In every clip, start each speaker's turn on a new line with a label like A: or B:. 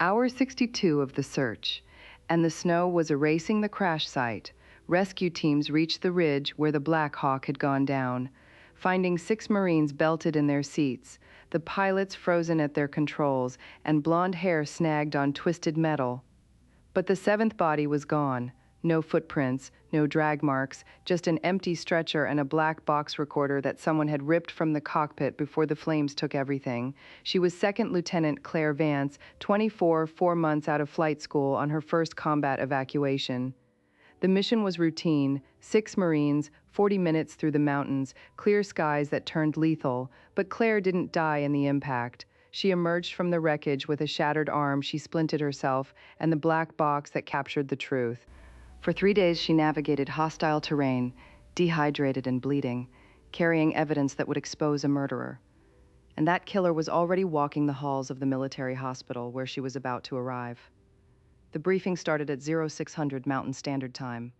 A: Hour 62 of the search, and the snow was erasing the crash site. Rescue teams reached the ridge where the Black Hawk had gone down, finding 6 Marines belted in their seats, the pilots frozen at their controls, and blonde hair snagged on twisted metal. But the seventh body was gone. No footprints, no drag marks, just an empty stretcher and a black box recorder that someone had ripped from the cockpit before the flames took everything. She was Second Lieutenant Claire Vance, 24, 4 months out of flight school on her first combat evacuation. The mission was routine: 6 Marines, 40 minutes through the mountains, clear skies that turned lethal, but Claire didn't die in the impact. She emerged from the wreckage with a shattered arm. She splinted herself, and the black box that captured the truth. For 3 days she navigated hostile terrain, dehydrated and bleeding, carrying evidence that would expose a murderer. And that killer was already walking the halls of the military hospital where she was about to arrive. The briefing started at 0600 Mountain Standard Time.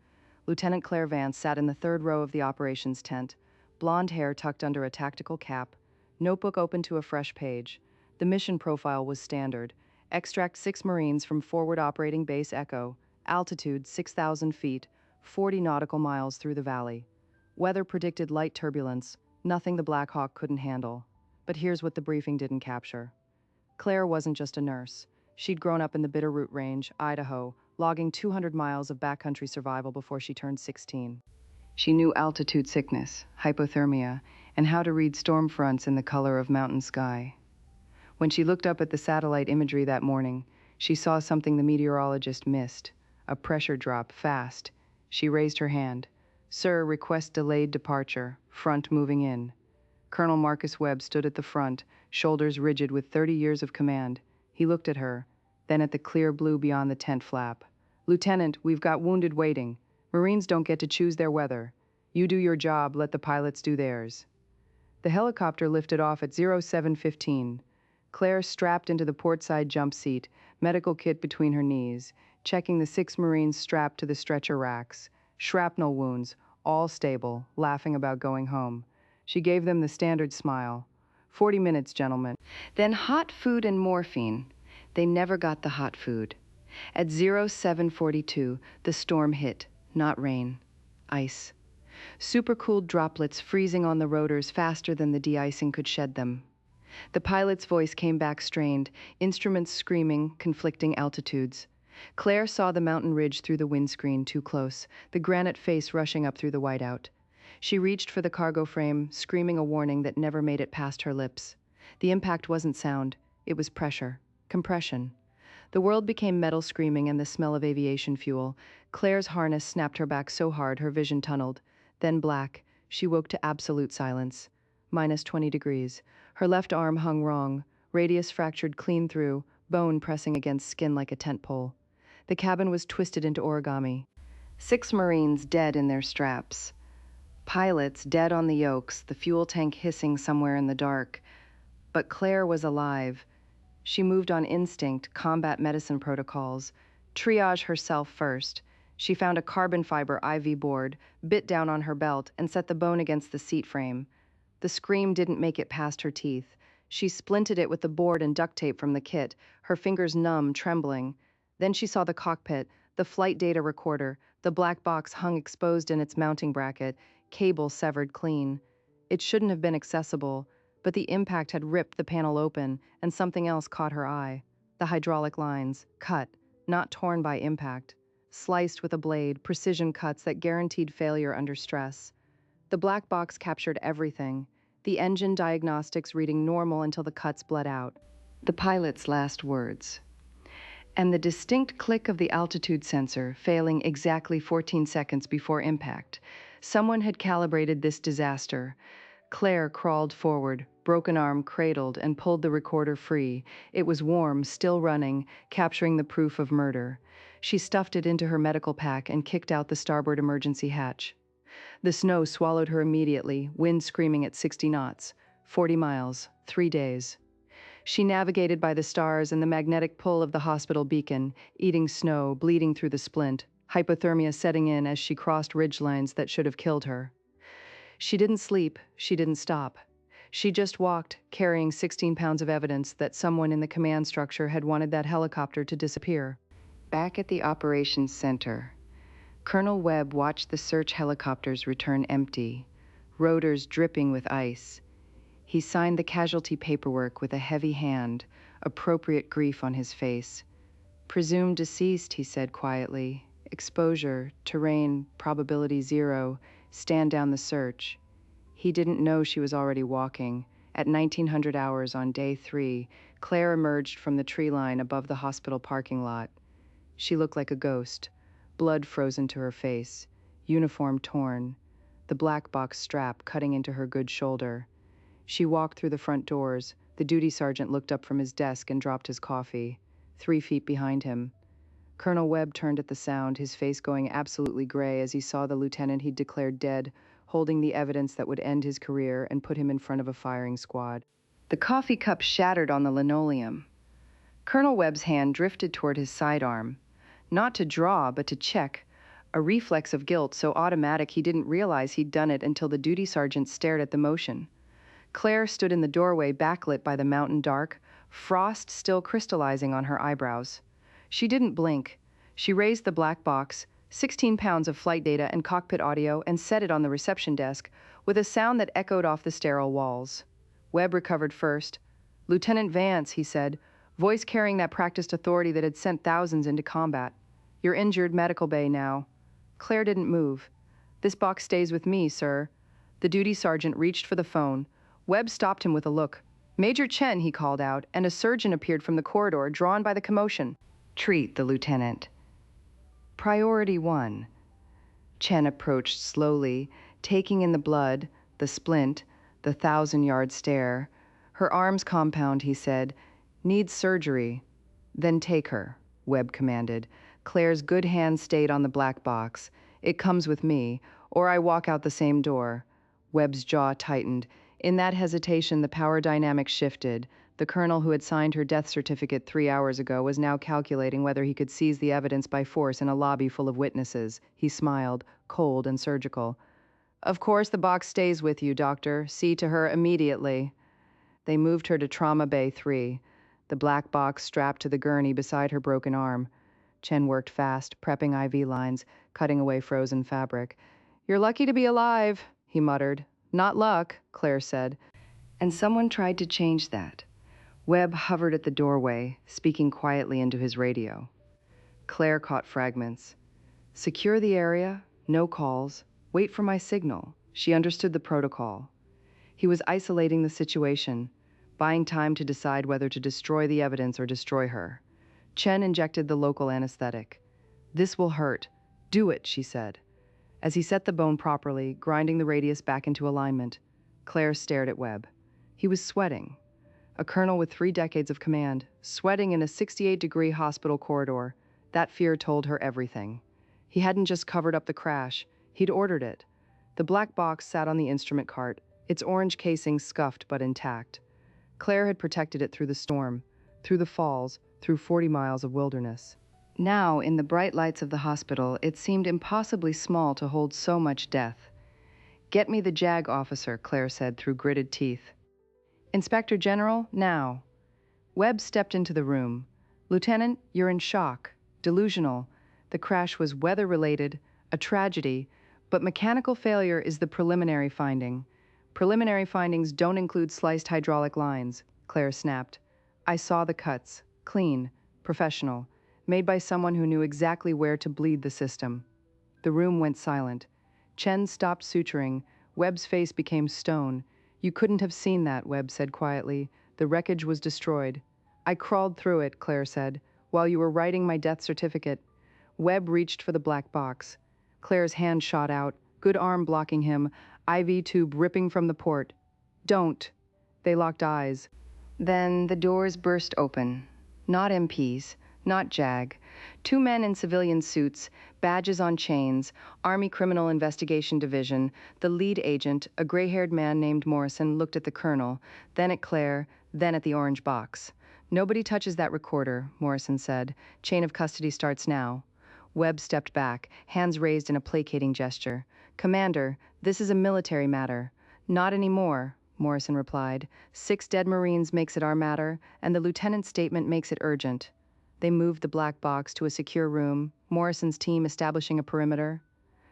A: Lieutenant Claire Vance sat in the third row of the operations tent, blonde hair tucked under a tactical cap, notebook open to a fresh page. The mission profile was standard: extract 6 Marines from Forward Operating Base Echo, altitude 6,000 feet, 40 nautical miles through the valley. Weather predicted light turbulence, nothing the Black Hawk couldn't handle. But here's what the briefing didn't capture. Claire wasn't just a nurse. She'd grown up in the Bitterroot Range, Idaho, logging 200 miles of backcountry survival before she turned 16. She knew altitude sickness, hypothermia, and how to read storm fronts in the color of mountain sky. When she looked up at the satellite imagery that morning, she saw something the meteorologist missed: a pressure drop, fast. She raised her hand. "Sir, request delayed departure, front moving in." Colonel Marcus Webb stood at the front, shoulders rigid with 30 years of command. He looked at her, then at the clear blue beyond the tent flap. "Lieutenant, we've got wounded waiting. Marines don't get to choose their weather. You do your job, let the pilots do theirs." The helicopter lifted off at 0715. Claire strapped into the portside jump seat, medical kit between her knees, checking the 6 Marines strapped to the stretcher racks. Shrapnel wounds, all stable, laughing about going home. She gave them the standard smile. 40 minutes, gentlemen. Then hot food and morphine. They never got the hot food. At 0742, the storm hit, not rain, ice. Supercooled droplets freezing on the rotors faster than the de-icing could shed them. The pilot's voice came back strained, instruments screaming, conflicting altitudes. Claire saw the mountain ridge through the windscreen, too close, the granite face rushing up through the whiteout. She reached for the cargo frame, screaming a warning that never made it past her lips. The impact wasn't sound, it was pressure, compression. The world became metal screaming and the smell of aviation fuel. Claire's harness snapped her back so hard her vision tunneled. Then black. She woke to absolute silence. Minus 20 degrees. Her left arm hung wrong, radius fractured clean through, bone pressing against skin like a tent pole. The cabin was twisted into origami. 6 Marines dead in their straps. Pilots dead on the yokes, the fuel tank hissing somewhere in the dark. But Claire was alive. She moved on instinct, combat medicine protocols. Triage herself first. She found a carbon fiber IV board, bit down on her belt, and set the bone against the seat frame. The scream didn't make it past her teeth. She splinted it with the board and duct tape from the kit, her fingers numb, trembling. Then she saw the cockpit, the flight data recorder, the black box hung exposed in its mounting bracket, cable severed clean. It shouldn't have been accessible, but the impact had ripped the panel open, and something else caught her eye. The hydraulic lines, cut, not torn by impact. Sliced with a blade, precision cuts that guaranteed failure under stress. The black box captured everything, the engine diagnostics reading normal until the cuts bled out. The pilot's last words. And the distinct click of the altitude sensor failing exactly 14 seconds before impact. Someone had calibrated this disaster. Claire crawled forward, broken arm cradled, and pulled the recorder free. It was warm, still running, capturing the proof of murder. She stuffed it into her medical pack and kicked out the starboard emergency hatch. The snow swallowed her immediately, wind screaming at 60 knots, 40 miles, 3 days. She navigated by the stars and the magnetic pull of the hospital beacon, eating snow, bleeding through the splint, hypothermia setting in as she crossed ridge lines that should have killed her. She didn't sleep, she didn't stop. She just walked, carrying 16 pounds of evidence that someone in the command structure had wanted that helicopter to disappear. Back at the operations center, Colonel Webb watched the search helicopters return empty, rotors dripping with ice. He signed the casualty paperwork with a heavy hand, appropriate grief on his face. "Presumed deceased," he said quietly. "Exposure, terrain, probability 0, stand down the search." He didn't know she was already walking. At 1900 hours on day 3, Claire emerged from the tree line above the hospital parking lot. She looked like a ghost, blood frozen to her face, uniform torn, the black box strap cutting into her good shoulder. She walked through the front doors. The duty sergeant looked up from his desk and dropped his coffee. 3 feet behind him, Colonel Webb turned at the sound, his face going absolutely gray as he saw the lieutenant he'd declared dead, holding the evidence that would end his career and put him in front of a firing squad. The coffee cup shattered on the linoleum. Colonel Webb's hand drifted toward his sidearm, not to draw, but to check, a reflex of guilt so automatic he didn't realize he'd done it until the duty sergeant stared at the motion. Claire stood in the doorway, backlit by the mountain dark, frost still crystallizing on her eyebrows. She didn't blink. She raised the black box, 16 pounds of flight data and cockpit audio, and set it on the reception desk with a sound that echoed off the sterile walls. Webb recovered first. "Lieutenant Vance," he said, voice carrying that practiced authority that had sent thousands into combat. "You're injured, medical bay now." Claire didn't move. "This box stays with me, sir." The duty sergeant reached for the phone. Webb stopped him with a look. "Major Chen," he called out, and a surgeon appeared from the corridor, drawn by the commotion. "Treat the lieutenant." Priority 1. Chen approached slowly, taking in the blood, the splint, the 1,000-yard stare. "Her arms compound," he said. "Needs surgery." "Then take her," Webb commanded. Claire's good hand stayed on the black box. "It comes with me, or I walk out the same door." Webb's jaw tightened. In that hesitation, the power dynamic shifted. The colonel who had signed her death certificate 3 hours ago was now calculating whether he could seize the evidence by force in a lobby full of witnesses. He smiled, cold and surgical. "Of course the box stays with you, doctor. See to her immediately." They moved her to Trauma Bay 3, the black box strapped to the gurney beside her broken arm. Chen worked fast, prepping IV lines, cutting away frozen fabric. "You're lucky to be alive," he muttered. "Not luck," Claire said. And someone tried to change that. Webb hovered at the doorway, speaking quietly into his radio. Claire caught fragments. "Secure the area, no calls, wait for my signal." She understood the protocol. He was isolating the situation, buying time to decide whether to destroy the evidence or destroy her. Chen injected the local anesthetic. "This will hurt. Do it," she said. As he set the bone properly, grinding the radius back into alignment, Claire stared at Webb. He was sweating. A colonel with 3 decades of command, sweating in a 68-degree hospital corridor. That fear told her everything. He hadn't just covered up the crash, he'd ordered it. The black box sat on the instrument cart, its orange casing scuffed but intact. Claire had protected it through the storm, through the falls, through 40 miles of wilderness. Now, in the bright lights of the hospital, it seemed impossibly small to hold so much death. "Get me the JAG officer," Claire said through gritted teeth. "Inspector General, now." Webb stepped into the room. "Lieutenant, you're in shock. Delusional. The crash was weather-related, a tragedy, but mechanical failure is the preliminary finding. Preliminary findings don't include sliced hydraulic lines," Claire snapped. "I saw the cuts. Clean. Professional. Made by someone who knew exactly where to bleed the system." The room went silent. Chen stopped suturing. Webb's face became stone. "You couldn't have seen that," Webb said quietly. "The wreckage was destroyed." "I crawled through it," Claire said, "while you were writing my death certificate." Webb reached for the black box. Claire's hand shot out, good arm blocking him, IV tube ripping from the port. "Don't." They locked eyes. Then the doors burst open. Not MPs, not JAG. 2 men in civilian suits, badges on chains, Army Criminal Investigation Division. The lead agent, a gray-haired man named Morrison, looked at the colonel, then at Claire, then at the orange box. "Nobody touches that recorder," Morrison said. "Chain of custody starts now." Webb stepped back, hands raised in a placating gesture. "Commander, this is a military matter." "Not anymore," Morrison replied. 6 dead Marines makes it our matter, and the lieutenant's statement makes it urgent. They moved the black box to a secure room, Morrison's team establishing a perimeter.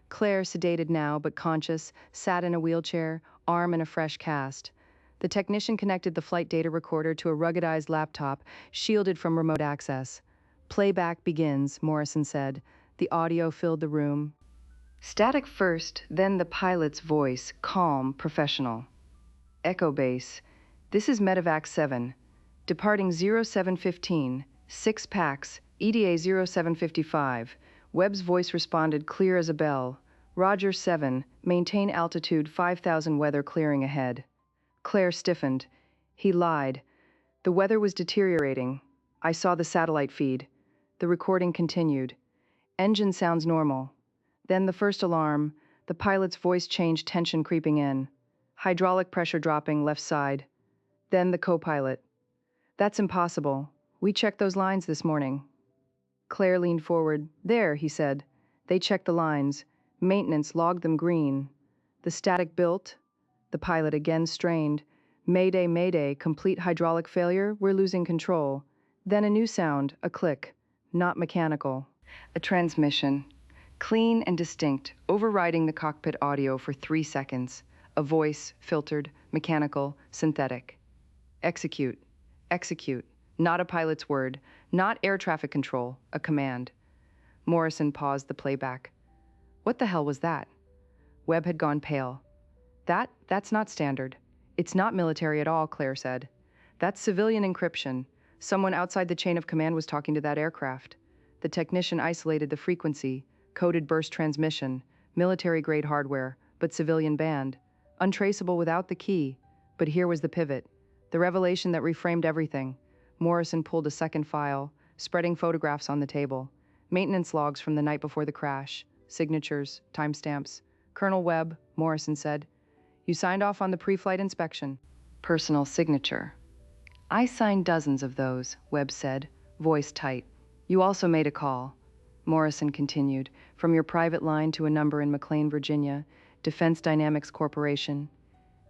A: Claire, sedated now but conscious, sat in a wheelchair, arm in a fresh cast. The technician connected the flight data recorder to a ruggedized laptop, shielded from remote access. Playback begins, Morrison said. The audio filled the room. Static first, then the pilot's voice, calm, professional. Echo base. This is Medevac 7. Departing 0715, 6 packs, EDA 0755. Webb's voice responded clear as a bell. Roger 7, maintain altitude 5,000 weather clearing ahead. Claire stiffened. He lied. The weather was deteriorating. I saw the satellite feed. The recording continued. Engine sounds normal. Then the first alarm. The pilot's voice changed, tension creeping in. Hydraulic pressure dropping left side. Then the co-pilot. That's impossible. We checked those lines this morning. Claire leaned forward. There, he said. They checked the lines. Maintenance logged them green. The static built. The pilot again strained. Mayday, mayday, complete hydraulic failure, we're losing control. Then a new sound, a click. Not mechanical. A transmission. Clean and distinct, overriding the cockpit audio for 3 seconds. A voice, filtered, mechanical, synthetic. Execute. Execute. Not a pilot's word. Not air traffic control. A command. Morrison paused the playback. What the hell was that? Webb had gone pale. That's not standard. It's not military at all, Claire said. That's civilian encryption. Someone outside the chain of command was talking to that aircraft. The technician isolated the frequency, coded burst transmission, military-grade hardware, but civilian band. Untraceable without the key. But here was the pivot. The revelation that reframed everything. Morrison pulled a second file, spreading photographs on the table. Maintenance logs from the night before the crash. Signatures, timestamps. Colonel Webb, Morrison said. You signed off on the pre-flight inspection. Personal signature. I signed dozens of those, Webb said, voice tight. You also made a call. Morrison continued, from your private line to a number in McLean, Virginia, Defense Dynamics Corporation.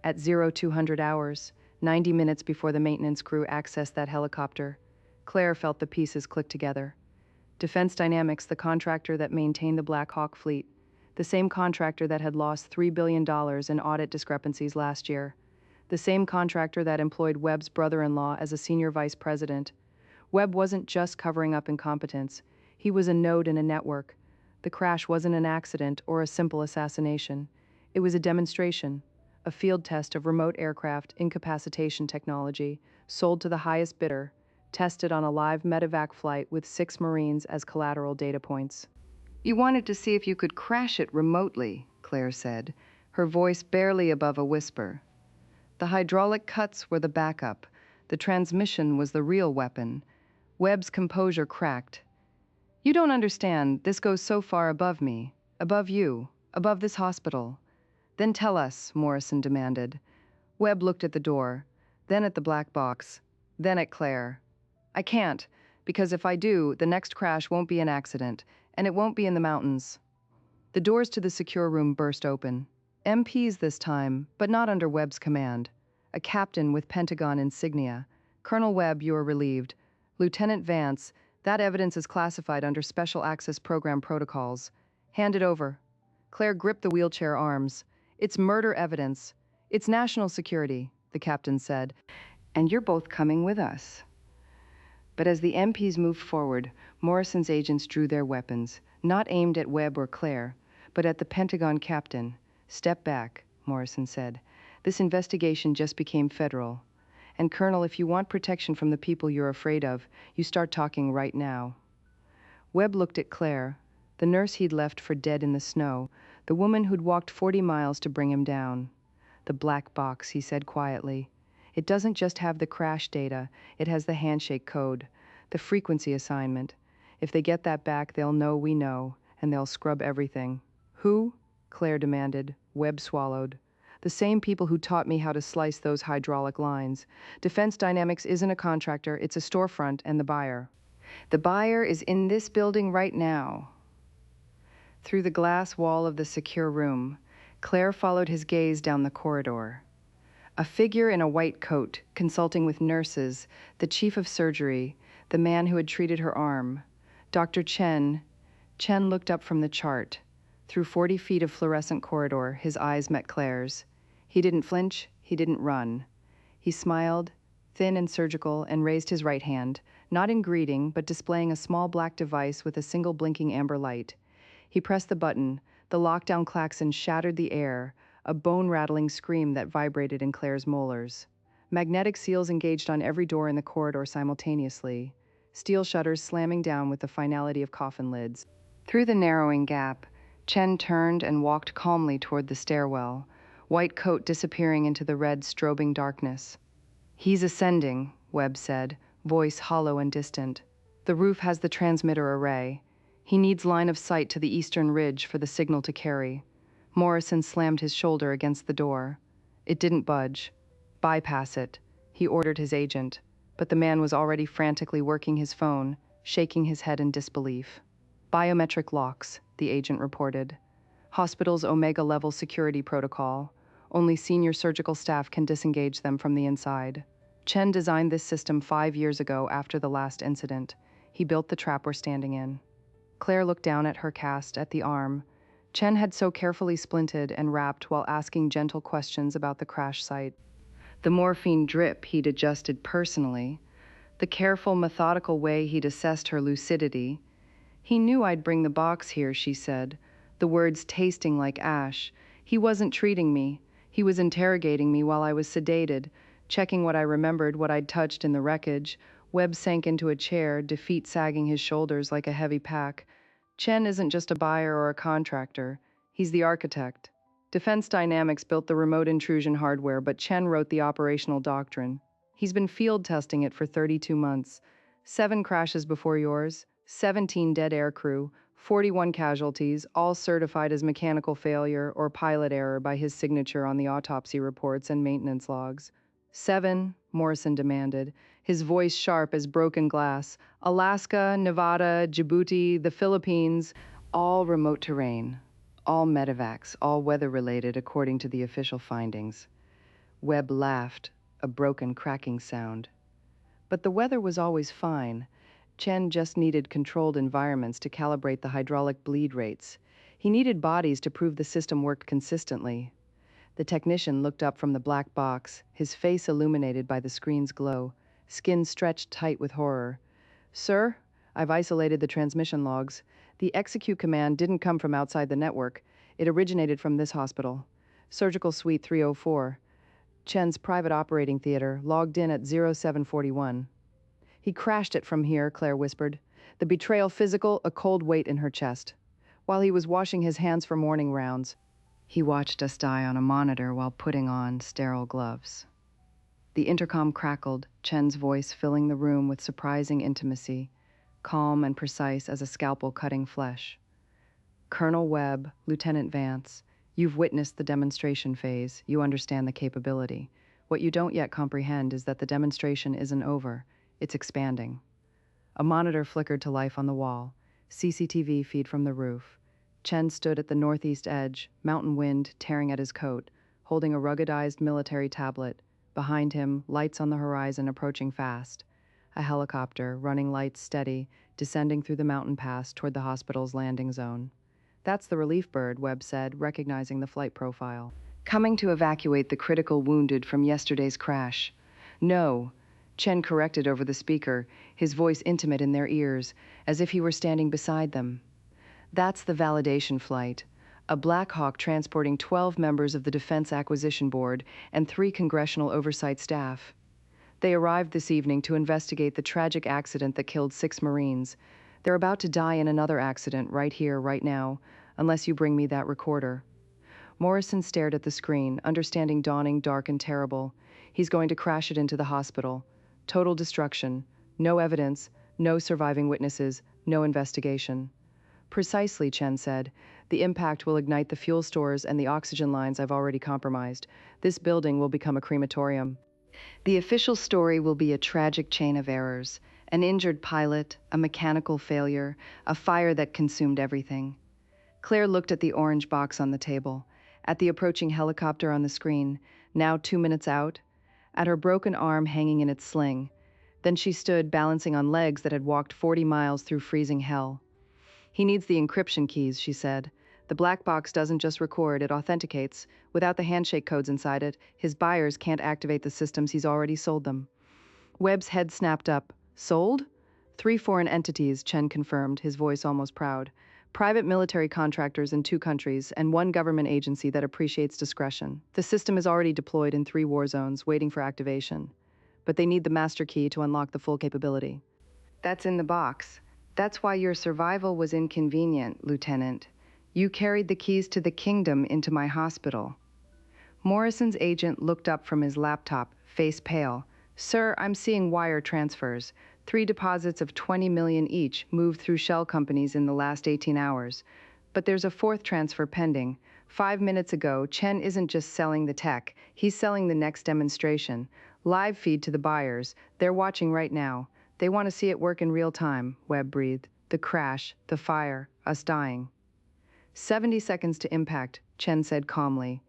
A: At 0200 hours, 90 minutes before the maintenance crew accessed that helicopter, Claire felt the pieces click together. Defense Dynamics, the contractor that maintained the Black Hawk fleet, the same contractor that had lost $3 billion in audit discrepancies last year, the same contractor that employed Webb's brother-in-law as a senior vice president. Webb wasn't just covering up incompetence. He was a node in a network. The crash wasn't an accident or a simple assassination. It was a demonstration, a field test of remote aircraft incapacitation technology sold to the highest bidder, tested on a live medevac flight with 6 Marines as collateral data points. You wanted to see if you could crash it remotely, Claire said, her voice barely above a whisper. The hydraulic cuts were the backup. The transmission was the real weapon. Webb's composure cracked. You don't understand. This goes so far above me, above you, above this hospital. Then tell us, Morrison demanded. Webb looked at the door, then at the black box, then at Claire. I can't, because if I do, the next crash won't be an accident, and it won't be in the mountains. The doors to the secure room burst open. MPs this time, but not under Webb's command. A captain with Pentagon insignia. Colonel Webb, you are relieved. Lieutenant Vance, that evidence is classified under Special Access Program protocols. Hand it over. Claire gripped the wheelchair arms. It's murder evidence. It's national security, the captain said. And you're both coming with us. But as the MPs moved forward, Morrison's agents drew their weapons, not aimed at Webb or Claire, but at the Pentagon captain. Step back, Morrison said. This investigation just became federal. And Colonel, if you want protection from the people you're afraid of, you start talking right now. Webb looked at Claire, the nurse he'd left for dead in the snow, the woman who'd walked 40 miles to bring him down. The black box, he said quietly. It doesn't just have the crash data, it has the handshake code, the frequency assignment. If they get that back, they'll know we know, and they'll scrub everything. Who? Claire demanded. Webb swallowed. The same people who taught me how to slice those hydraulic lines. Defense Dynamics isn't a contractor, it's a storefront and the buyer. The buyer is in this building right now. Through the glass wall of the secure room, Claire followed his gaze down the corridor. A figure in a white coat, consulting with nurses, the chief of surgery, the man who had treated her arm. Dr. Chen. Chen looked up from the chart. Through 40 feet of fluorescent corridor, his eyes met Claire's. He didn't flinch, he didn't run. He smiled, thin and surgical, and raised his right hand, not in greeting, but displaying a small black device with a single blinking amber light. He pressed the button. The lockdown klaxon shattered the air, a bone-rattling scream that vibrated in Claire's molars. Magnetic seals engaged on every door in the corridor simultaneously, steel shutters slamming down with the finality of coffin lids. Through the narrowing gap, Chen turned and walked calmly toward the stairwell, white coat disappearing into the red, strobing darkness. "He's ascending," Webb said, voice hollow and distant. "The roof has the transmitter array. He needs line of sight to the eastern ridge for the signal to carry." Morrison slammed his shoulder against the door. It didn't budge. "Bypass it," he ordered his agent, but the man was already frantically working his phone, shaking his head in disbelief. "Biometric locks," the agent reported. "Hospital's Omega-level security protocol. Only senior surgical staff can disengage them from the inside. Chen designed this system 5 years ago after the last incident. He built the trap we're standing in." Claire looked down at her cast at the arm. Chen had so carefully splinted and wrapped while asking gentle questions about the crash site. The morphine drip he'd adjusted personally. The careful, methodical way he'd assessed her lucidity. "He knew I'd bring the box here," she said, the words tasting like ash. "He wasn't treating me. He was interrogating me while I was sedated, checking what I remembered, what I'd touched in the wreckage." Webb sank into a chair, defeat sagging his shoulders like a heavy pack. "Chen isn't just a buyer or a contractor. He's the architect. Defense Dynamics built the remote intrusion hardware, but Chen wrote the operational doctrine. He's been field testing it for 32 months. 7 crashes before yours, 17 dead aircrew, 41 casualties, all certified as mechanical failure or pilot error by his signature on the autopsy reports and maintenance logs." "7," Morrison demanded, his voice sharp as broken glass. "Alaska, Nevada, Djibouti, the Philippines, all remote terrain, all medevacs, all weather-related according to the official findings." Webb laughed, a broken, cracking sound. "But the weather was always fine. Chen just needed controlled environments to calibrate the hydraulic bleed rates. He needed bodies to prove the system worked consistently." The technician looked up from the black box, his face illuminated by the screen's glow, skin stretched tight with horror. "Sir, I've isolated the transmission logs. The execute command didn't come from outside the network. It originated from this hospital. Surgical Suite 304. Chen's private operating theater, logged in at 0741. "He crashed it from here," Claire whispered. The betrayal physical, a cold weight in her chest. "While he was washing his hands for morning rounds. He watched us die on a monitor while putting on sterile gloves." The intercom crackled, Chen's voice filling the room with surprising intimacy, calm and precise as a scalpel cutting flesh. "Colonel Webb, Lieutenant Vance, you've witnessed the demonstration phase. You understand the capability. What you don't yet comprehend is that the demonstration isn't over. It's expanding." A monitor flickered to life on the wall, CCTV feed from the roof. Chen stood at the northeast edge, mountain wind tearing at his coat, holding a ruggedized military tablet. Behind him, lights on the horizon approaching fast. A helicopter, running lights steady, descending through the mountain pass toward the hospital's landing zone. "That's the relief bird," Webb said, recognizing the flight profile. "Coming to evacuate the critical wounded from yesterday's crash." "No," Chen corrected over the speaker, his voice intimate in their ears, as if he were standing beside them. "That's the validation flight. A Black Hawk transporting 12 members of the Defense Acquisition Board and 3 congressional oversight staff. They arrived this evening to investigate the tragic accident that killed 6 Marines. They're about to die in another accident right here, right now, unless you bring me that recorder." Morrison stared at the screen, understanding dawning dark and terrible. He's going to crash it into the hospital. Total destruction. No evidence, no surviving witnesses, no investigation. "Precisely," Chen said. "The impact will ignite the fuel stores and the oxygen lines I've already compromised. This building will become a crematorium. The official story will be a tragic chain of errors. An injured pilot, a mechanical failure, a fire that consumed everything." Claire looked at the orange box on the table, at the approaching helicopter on the screen. now 2 minutes out, at her broken arm hanging in its sling. Then she stood balancing on legs that had walked 40 miles through freezing hell. He needs the encryption keys, she said. The black box doesn't just record, it authenticates. Without the handshake codes inside it, his buyers can't activate the systems he's already sold them. Webb's head snapped up. Sold? 3 foreign entities, Chen confirmed, his voice almost proud. Private military contractors in 2 countries, and 1 government agency that appreciates discretion. The system is already deployed in 3 war zones, waiting for activation. But they need the master key to unlock the full capability. That's in the box. That's why your survival was inconvenient, Lieutenant. You carried the keys to the kingdom into my hospital. Morrison's agent looked up from his laptop, face pale. Sir, I'm seeing wire transfers. 3 deposits of 20 million each moved through shell companies in the last 18 hours. But there's a 4th transfer pending. 5 minutes ago, Chen isn't just selling the tech, he's selling the next demonstration. Live feed to the buyers. They're watching right now. They want to see it work in real time, Webb breathed. The crash, the fire, us dying. 70 seconds to impact, Chen said calmly.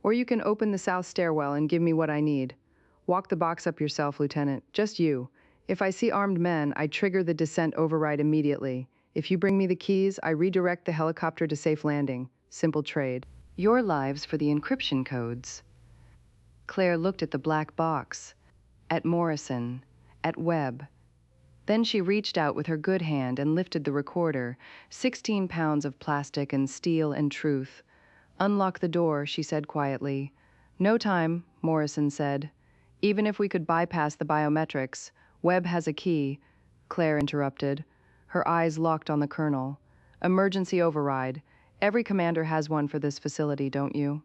A: Or you can open the south stairwell and give me what I need. Walk the box up yourself, Lieutenant. Just you. If I see armed men, I trigger the descent override immediately. If you bring me the keys, I redirect the helicopter to safe landing. Simple trade. Your lives for the encryption codes. Claire looked at the black box, at Morrison, at Webb. Then she reached out with her good hand and lifted the recorder, 16 pounds of plastic and steel and truth. Unlock the door, she said quietly. No time, Morrison said. Even if we could bypass the biometrics, Webb has a key, Claire interrupted. Her eyes locked on the colonel. Emergency override. Every commander has one for this facility, don't you?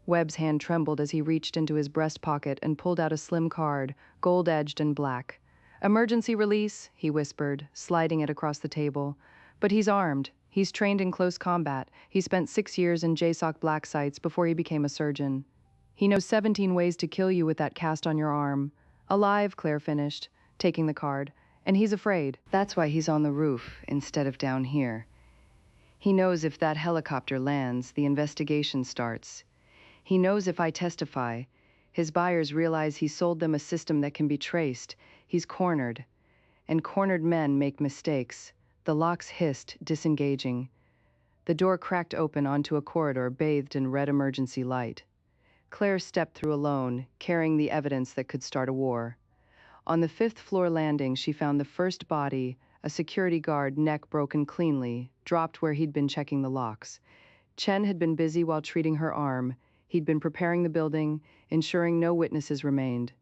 A: Webb's hand trembled as he reached into his breast pocket and pulled out a slim card, gold-edged and black. Emergency release, he whispered, sliding it across the table. But he's armed. He's trained in close combat. He spent 6 years in JSOC black sites before he became a surgeon. He knows 17 ways to kill you with that cast on your arm. Alive, Claire finished, taking the card. And he's afraid. That's why he's on the roof instead of down here. He knows if that helicopter lands, the investigation starts. He knows if I testify, his buyers realize he sold them a system that can be traced. He's cornered. And cornered men make mistakes. The locks hissed, disengaging. The door cracked open onto a corridor bathed in red emergency light. Claire stepped through alone, carrying the evidence that could start a war. On the 5th floor landing, she found the first body, a security guard, neck broken cleanly, dropped where he'd been checking the locks. Chen had been busy while treating her arm. He'd been preparing the building, ensuring no witnesses remained.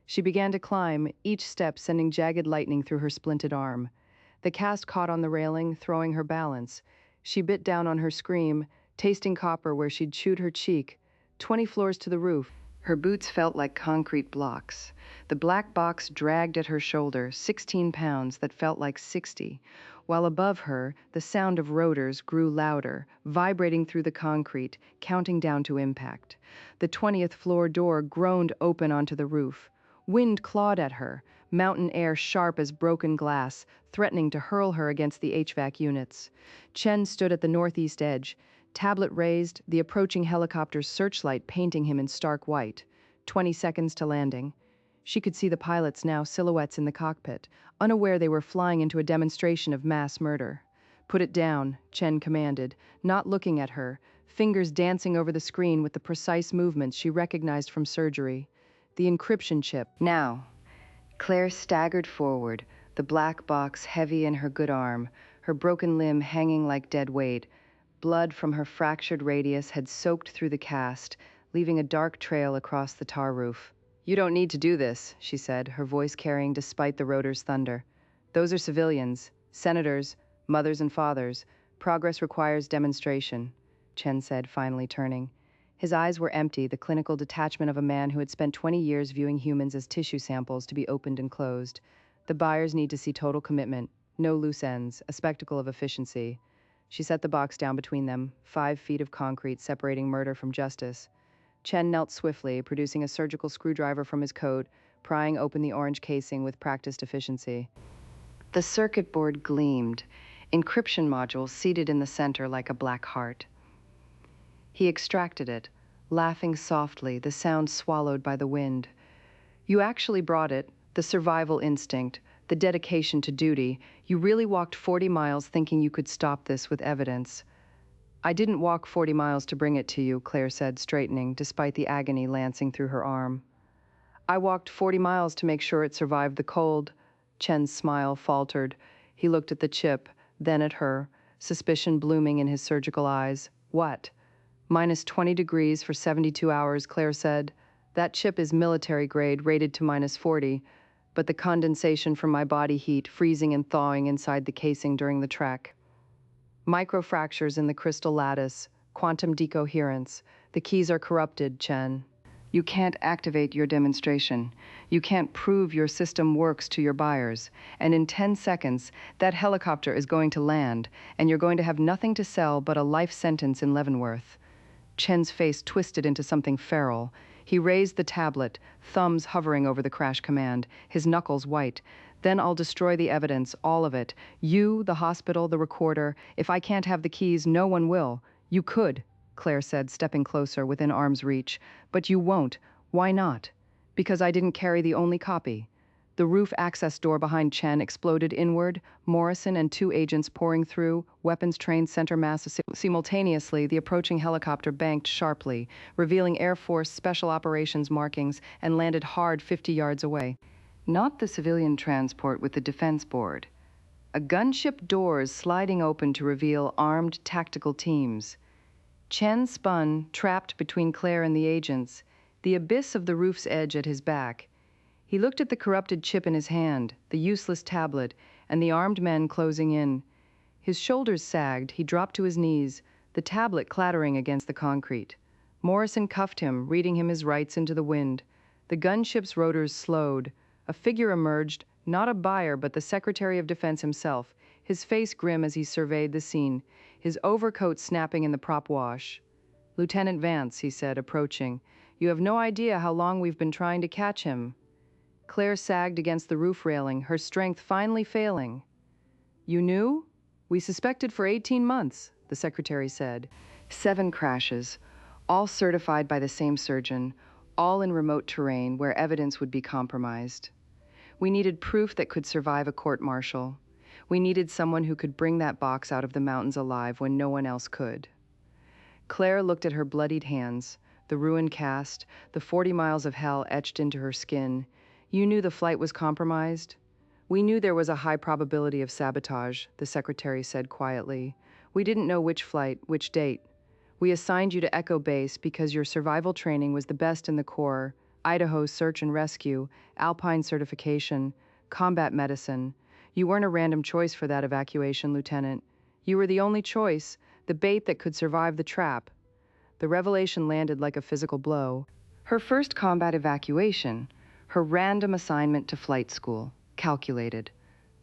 A: She began to climb, each step sending jagged lightning through her splinted arm. The cast caught on the railing, throwing her balance. She bit down on her scream, tasting copper where she'd chewed her cheek. 20 floors to the roof. Her boots felt like concrete blocks. The black box dragged at her shoulder, 16 pounds that felt like 60, while above her, the sound of rotors grew louder, vibrating through the concrete, counting down to impact. The 20th floor door groaned open onto the roof. Wind clawed at her, mountain air sharp as broken glass, threatening to hurl her against the HVAC units. Chen stood at the northeast edge, tablet raised, the approaching helicopter's searchlight painting him in stark white. 20 seconds to landing. She could see the pilots now, silhouettes in the cockpit, unaware they were flying into a demonstration of mass murder. Put it down, Chen commanded, not looking at her, fingers dancing over the screen with the precise movements she recognized from surgery. The encryption chip. Now. Claire staggered forward, the black box heavy in her good arm, her broken limb hanging like dead weight. Blood from her fractured radius had soaked through the cast, leaving a dark trail across the tar roof. You don't need to do this, she said, her voice carrying despite the rotor's thunder. Those are civilians, senators, mothers and fathers. Progress requires demonstration, Chen said, finally turning. His eyes were empty, the clinical detachment of a man who had spent 20 years viewing humans as tissue samples to be opened and closed. The buyers need to see total commitment, no loose ends, a spectacle of efficiency. She set the box down between them, 5 feet of concrete separating murder from justice. Chen knelt swiftly, producing a surgical screwdriver from his coat, prying open the orange casing with practiced efficiency. The circuit board gleamed, encryption module seated in the center like a black heart. He extracted it, laughing softly, the sound swallowed by the wind. You actually brought it, the survival instinct, the dedication to duty. You really walked 40 miles thinking you could stop this with evidence. I didn't walk 40 miles to bring it to you, Claire said, straightening, despite the agony lancing through her arm. I walked 40 miles to make sure it survived the cold. Chen's smile faltered. He looked at the chip, then at her, suspicion blooming in his surgical eyes. What? Minus 20 degrees for 72 hours, Claire said. That chip is military grade, rated to minus 40, but the condensation from my body heat freezing and thawing inside the casing during the trek. Microfractures in the crystal lattice, quantum decoherence. The keys are corrupted, Chen. You can't activate your demonstration. You can't prove your system works to your buyers. And in 10 seconds, that helicopter is going to land, and you're going to have nothing to sell but a life sentence in Leavenworth. Chen's face twisted into something feral. He raised the tablet, thumbs hovering over the crash command, his knuckles white. Then I'll destroy the evidence, all of it. You, the hospital, the recorder. If I can't have the keys, no one will. You could, Claire said, stepping closer within arm's reach. But you won't. Why not? Because I didn't carry the only copy. The roof access door behind Chen exploded inward, Morrison and 2 agents pouring through, weapons-trained center mass. Simultaneously, the approaching helicopter banked sharply, revealing Air Force Special Operations markings, and landed hard 50 yards away. Not the civilian transport with the defense board. A gunship doors sliding open to reveal armed tactical teams. Chen spun, trapped between Claire and the agents, the abyss of the roof's edge at his back. He looked at the corrupted chip in his hand, the useless tablet, and the armed men closing in. His shoulders sagged, he dropped to his knees, the tablet clattering against the concrete. Morrison cuffed him, reading him his rights into the wind. The gunship's rotors slowed. A figure emerged, not a buyer but the Secretary of Defense himself, his face grim as he surveyed the scene, his overcoat snapping in the prop wash. "Lieutenant Vance," he said, approaching, "you have no idea how long we've been trying to catch him." Claire sagged against the roof railing, her strength finally failing. "You knew? We suspected for 18 months, the secretary said. 7 crashes, all certified by the same surgeon, all in remote terrain where evidence would be compromised. We needed proof that could survive a court-martial. We needed someone who could bring that box out of the mountains alive when no one else could." Claire looked at her bloodied hands, the ruined cast, the 40 miles of hell etched into her skin. "You knew the flight was compromised?" "We knew there was a high probability of sabotage," the secretary said quietly. "We didn't know which flight, which date. We assigned you to Echo Base because your survival training was the best in the Corps, Idaho search and rescue, Alpine certification, combat medicine. You weren't a random choice for that evacuation, Lieutenant. You were the only choice, the bait that could survive the trap." The revelation landed like a physical blow. Her first combat evacuation, her random assignment to flight school, calculated.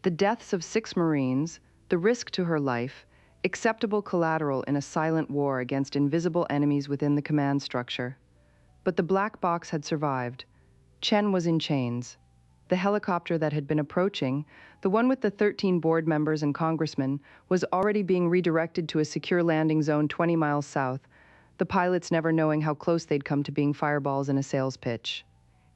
A: The deaths of 6 Marines, the risk to her life, acceptable collateral in a silent war against invisible enemies within the command structure. But the black box had survived. Chen was in chains. The helicopter that had been approaching, the one with the 13 board members and congressmen, was already being redirected to a secure landing zone 20 miles south, the pilots never knowing how close they'd come to being fireballs in a sales pitch.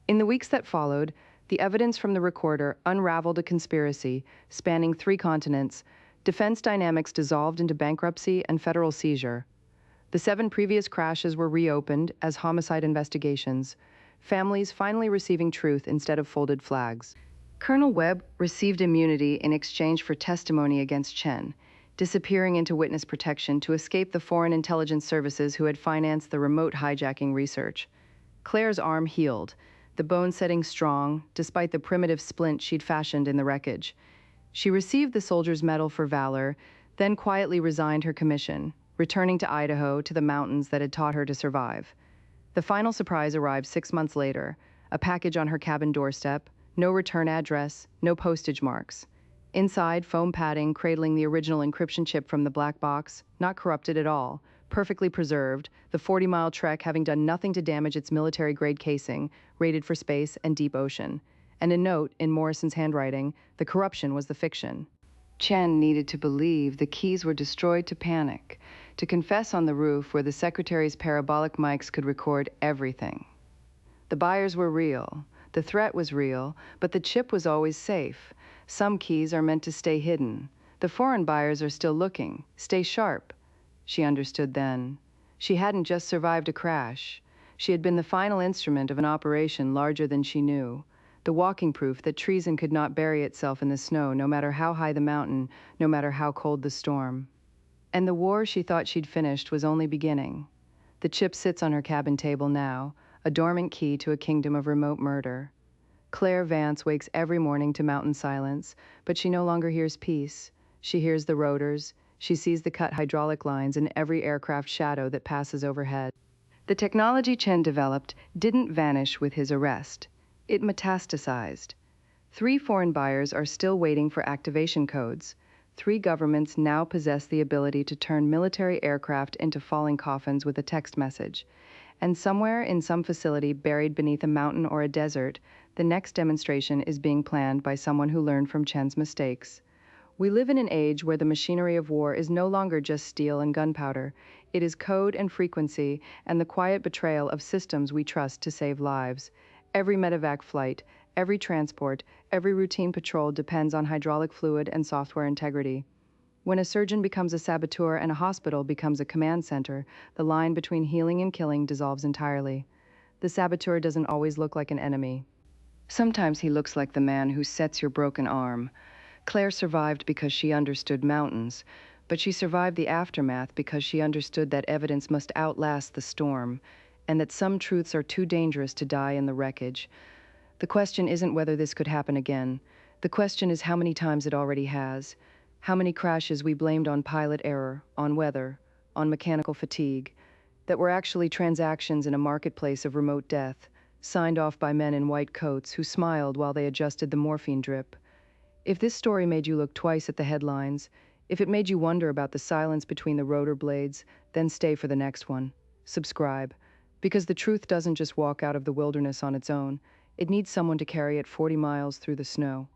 A: In the weeks that followed, the evidence from the recorder unraveled a conspiracy spanning 3 continents. Defense Dynamics dissolved into bankruptcy and federal seizure. The 7 previous crashes were reopened as homicide investigations, families finally receiving truth instead of folded flags. Colonel Webb received immunity in exchange for testimony against Chen, disappearing into witness protection to escape the foreign intelligence services who had financed the remote hijacking research. Claire's arm healed, the bone setting strong, despite the primitive splint she'd fashioned in the wreckage. She received the Soldier's Medal for Valor, then quietly resigned her commission, returning to Idaho, to the mountains that had taught her to survive. The final surprise arrived 6 months later, a package on her cabin doorstep, no return address, no postage marks. Inside, foam padding cradling the original encryption chip from the black box, not corrupted at all, perfectly preserved, the 40-mile trek having done nothing to damage its military-grade casing, rated for space and deep ocean. And a note, in Morrison's handwriting, the corruption was the fiction. Chen needed to believe the keys were destroyed to panic, to confess on the roof where the secretary's parabolic mics could record everything. The buyers were real, the threat was real, but the chip was always safe. Some keys are meant to stay hidden. The foreign buyers are still looking. Stay sharp. She understood then. She hadn't just survived a crash. She had been the final instrument of an operation larger than she knew. The walking proof that treason could not bury itself in the snow, no matter how high the mountain, no matter how cold the storm. And the war she thought she'd finished was only beginning. The chip sits on her cabin table now, a dormant key to a kingdom of remote murder. Claire Vance wakes every morning to mountain silence, but she no longer hears peace. She hears the rotors. She sees the cut hydraulic lines in every aircraft shadow that passes overhead. The technology Chen developed didn't vanish with his arrest. It metastasized. 3 foreign buyers are still waiting for activation codes. 3 governments now possess the ability to turn military aircraft into falling coffins with a text message. And somewhere in some facility buried beneath a mountain or a desert, the next demonstration is being planned by someone who learned from Chen's mistakes. We live in an age where the machinery of war is no longer just steel and gunpowder. It is code and frequency and the quiet betrayal of systems we trust to save lives. Every medevac flight, every transport, every routine patrol depends on hydraulic fluid and software integrity. When a surgeon becomes a saboteur and a hospital becomes a command center, the line between healing and killing dissolves entirely. The saboteur doesn't always look like an enemy. Sometimes he looks like the man who sets your broken arm. Claire survived because she understood mountains, but she survived the aftermath because she understood that evidence must outlast the storm, and that some truths are too dangerous to die in the wreckage. The question isn't whether this could happen again. The question is how many times it already has. How many crashes we blamed on pilot error, on weather, on mechanical fatigue, that were actually transactions in a marketplace of remote death, signed off by men in white coats who smiled while they adjusted the morphine drip. If this story made you look twice at the headlines, if it made you wonder about the silence between the rotor blades, then stay for the next one. Subscribe. Because the truth doesn't just walk out of the wilderness on its own. It needs someone to carry it 40 miles through the snow.